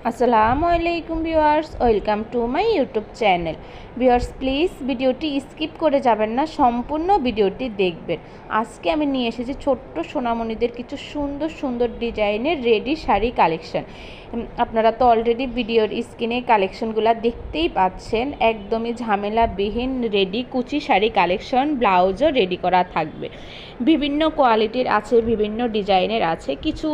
আসসালামু আলাইকুম viewers, welcome to my YouTube channel. Viewers please ভিডিওটি স্কিপ করে যাবেন না, সম্পূর্ণ ভিডিওটি দেখবেন। আজকে আমি নিয়ে এসেছি ছোট্ট সোনামণিদের কিছু সুন্দর সুন্দর ডিজাইনের রেডি শাড়ি কালেকশন। আপনারা তো অলরেডি ভিডিওর স্ক্রিনে কালেকশনগুলো দেখতেই পাচ্ছেন। একদমই ঝামেলাবিহীন রেডি কুচি শাড়ি কালেকশন, ব্লাউজও রেডি করা থাকবে। বিভিন্ন কোয়ালিটির আছে, বিভিন্ন ডিজাইনের আছে। কিছু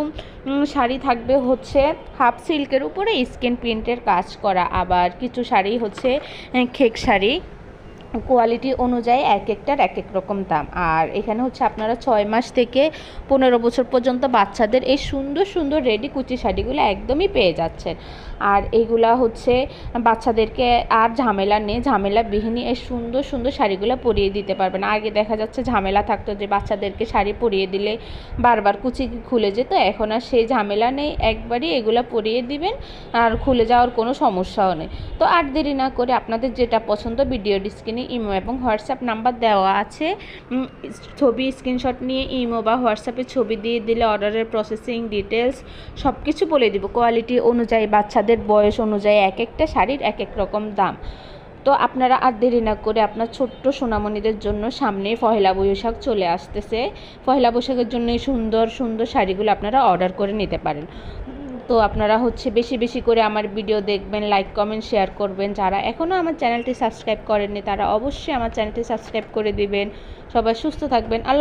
শাড়ি থাকবে হচ্ছে হাফ সিল্কের উপরে স্কিন প্রিন্টের কাজ করা, আবার কিছু শাড়ি হচ্ছে খেক শাড়ি। কোয়ালিটি অনুযায়ী এক একটার এক এক রকম দাম। আর এখানে হচ্ছে আপনারা 6 মাস থেকে 15 বছর পর্যন্ত বাচ্চাদের এই সুন্দর সুন্দর রেডি কুচি শাড়িগুলো একদমই পেয়ে যাচ্ছেন। আর এইগুলা হচ্ছে বাচ্চাদেরকে আর ঝামেলা নেই, ঝামেলাবিহীন এই সুন্দর সুন্দর শাড়িগুলো পরিয়ে দিতে পারবেন। আগে দেখা যাচ্ছে ঝামেলা থাকতো যে বাচ্চাদেরকে শাড়ি পরিয়ে দিলে বারবার কুচি খুলে যেত, এখন আর সেই ঝামেলা নেই। একবারই এগুলো পরিয়ে দিবেন আর খুলে যাওয়ার কোনো সমস্যাও নেই। তো আর দেরি না করে আপনাদের যেটা পছন্দ ভিডিও স্ক্রিনে ইমো এবং হোয়াটসঅ্যাপ নাম্বার দেওয়া আছে, ছবি স্ক্রিনশট নিয়ে ইমো বা হোয়াটসঅ্যাপে ছবি দিয়ে দিলে অর্ডারের প্রসেসিং ডিটেলস সব কিছু বলে দিব। কোয়ালিটি অনুযায়ী, বাচ্চাদের বয়স অনুযায়ী এক একটা শাড়ির এক এক রকম দাম। তো আপনারা আর দেরি না করে আপনার ছোট্ট সোনামণিদের জন্য সামনে পহেলা বৈশাখ চলে আসতেছে, পহেলা বৈশাখের জন্য এই সুন্দর সুন্দর শাড়িগুলো আপনারা অর্ডার করে নিতে পারেন। তো আপনারা হচ্ছে বেশি বেশি করে আমার ভিডিও দেখবেন, লাইক কমেন্ট শেয়ার করবেন। যারা এখনও আমার চ্যানেলটি সাবস্ক্রাইব করেননি তারা অবশ্যই আমার চ্যানেলটি সাবস্ক্রাইব করে দিবেন। সবাই সুস্থ থাকবেন। আল্লাহ।